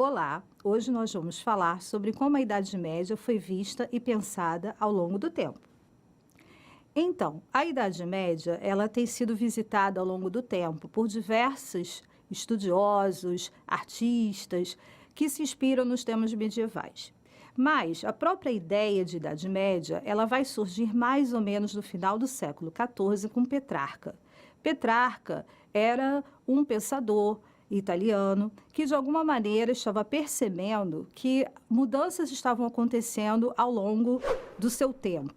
Olá, hoje nós vamos falar sobre como a Idade Média foi vista e pensada ao longo do tempo. Então, a Idade Média, ela tem sido visitada ao longo do tempo por diversos estudiosos, artistas, que se inspiram nos temas medievais. Mas a própria ideia de Idade Média, ela vai surgir mais ou menos no final do século XIV com Petrarca. Petrarca era um pensador italiano que, de alguma maneira, estava percebendo que mudanças estavam acontecendo ao longo do seu tempo.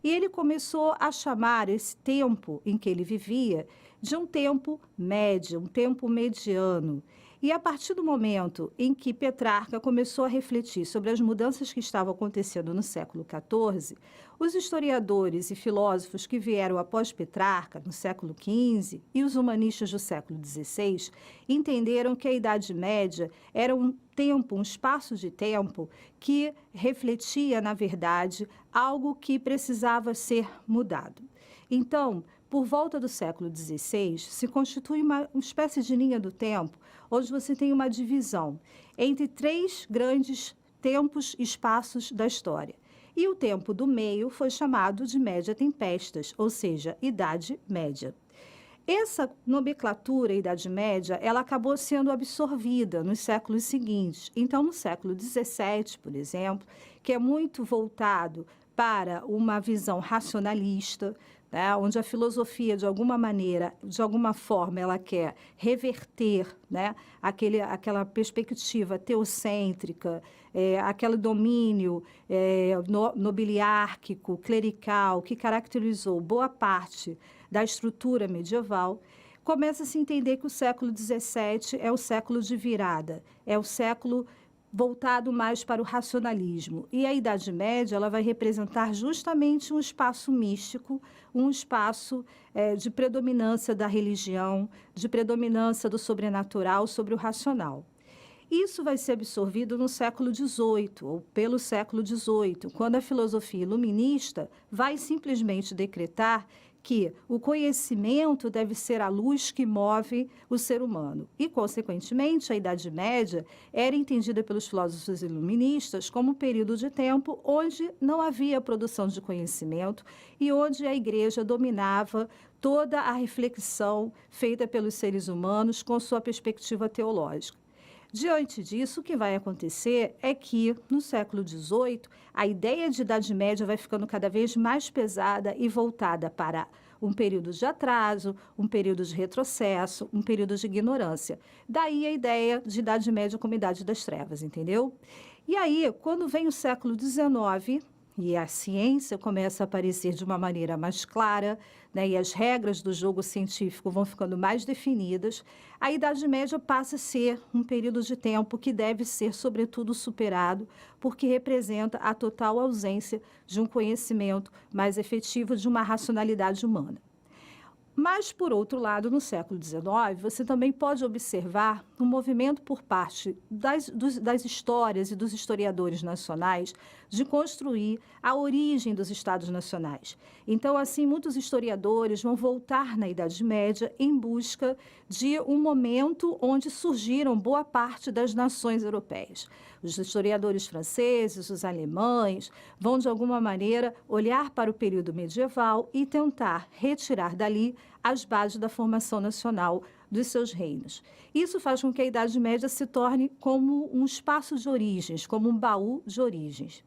E ele começou a chamar esse tempo em que ele vivia de um tempo médio, um tempo mediano. E a partir do momento em que Petrarca começou a refletir sobre as mudanças que estavam acontecendo no século XIV, os historiadores e filósofos que vieram após Petrarca, no século XV, e os humanistas do século XVI, entenderam que a Idade Média era um tempo, um espaço de tempo que refletia, na verdade, algo que precisava ser mudado. Então, por volta do século XVI, se constitui uma espécie de linha do tempo, onde você tem uma divisão entre três grandes tempos e espaços da história. E o tempo do meio foi chamado de Média Tempestas, ou seja, Idade Média. Essa nomenclatura Idade Média, ela acabou sendo absorvida nos séculos seguintes. Então, no século XVII, por exemplo, que é muito voltado para uma visão racionalista, né, onde a filosofia, de alguma maneira, de alguma forma, ela quer reverter, né, aquela perspectiva teocêntrica, aquele domínio nobiliárquico, clerical, que caracterizou boa parte da estrutura medieval. Começa a se entender que o século XVII é o século de virada, é o século voltado mais para o racionalismo. E a Idade Média, ela vai representar justamente um espaço místico, um espaço de predominância da religião, de predominância do sobrenatural sobre o racional. Isso vai ser absorvido no século XVIII, ou pelo século XVIII, quando a filosofia iluminista vai simplesmente decretar que o conhecimento deve ser a luz que move o ser humano. E, consequentemente, a Idade Média era entendida pelos filósofos iluministas como um período de tempo onde não havia produção de conhecimento e onde a Igreja dominava toda a reflexão feita pelos seres humanos com sua perspectiva teológica. Diante disso, o que vai acontecer é que, no século XVIII, a ideia de Idade Média vai ficando cada vez mais pesada e voltada para um período de atraso, um período de retrocesso, um período de ignorância. Daí a ideia de Idade Média como Idade das Trevas, entendeu? E aí, quando vem o século XIX, e a ciência começa a aparecer de uma maneira mais clara, né, e as regras do jogo científico vão ficando mais definidas, a Idade Média passa a ser um período de tempo que deve ser, sobretudo, superado, porque representa a total ausência de um conhecimento mais efetivo de uma racionalidade humana. Mas, por outro lado, no século XIX, você também pode observar um movimento por parte das histórias e dos historiadores nacionais de construir a origem dos Estados nacionais. Então, assim, muitos historiadores vão voltar na Idade Média em busca de um momento onde surgiram boa parte das nações europeias. Os historiadores franceses, os alemães, vão, de alguma maneira, olhar para o período medieval e tentar retirar dali as bases da formação nacional dos seus reinos. Isso faz com que a Idade Média se torne como um espaço de origens, como um baú de origens.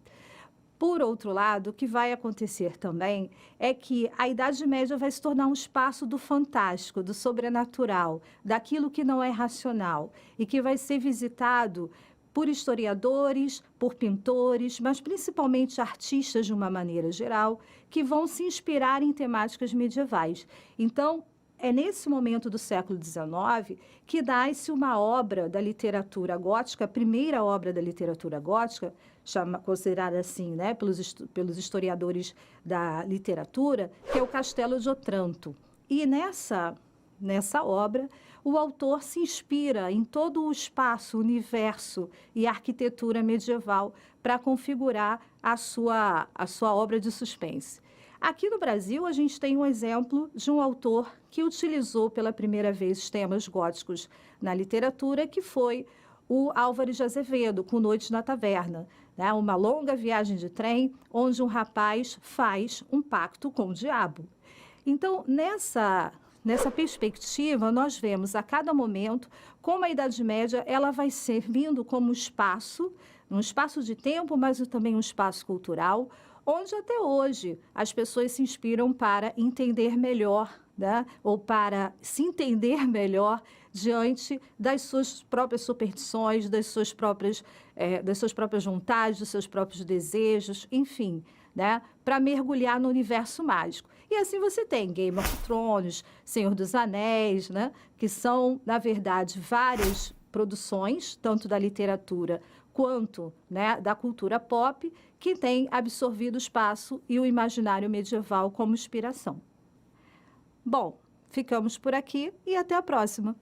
Por outro lado, o que vai acontecer também é que a Idade Média vai se tornar um espaço do fantástico, do sobrenatural, daquilo que não é racional e que vai ser visitado por historiadores, por pintores, mas principalmente artistas de uma maneira geral, que vão se inspirar em temáticas medievais. Então, é nesse momento do século XIX que nasce uma obra da literatura gótica, a primeira obra da literatura gótica, considerada assim, né, pelos historiadores da literatura, que é o Castelo de Otranto. E nessa obra, o autor se inspira em todo o espaço, universo e arquitetura medieval para configurar a sua obra de suspense. Aqui no Brasil, a gente tem um exemplo de um autor que utilizou pela primeira vez temas góticos na literatura, que foi o Álvares de Azevedo, com Noite na Taverna, né? Uma longa viagem de trem onde um rapaz faz um pacto com o diabo. Então, nessa perspectiva, nós vemos a cada momento como a Idade Média ela vai servindo como espaço, um espaço de tempo, mas também um espaço cultural, onde até hoje as pessoas se inspiram para entender melhor, né? Ou para se entender melhor diante das suas próprias superstições, das suas próprias vontades, dos seus próprios desejos, enfim, né? Para mergulhar no universo mágico. E assim você tem Game of Thrones, Senhor dos Anéis, né? Que são, na verdade, várias produções, tanto da literatura quanto, né, da cultura pop, que têm absorvido o espaço e o imaginário medieval como inspiração. Bom, ficamos por aqui e até a próxima.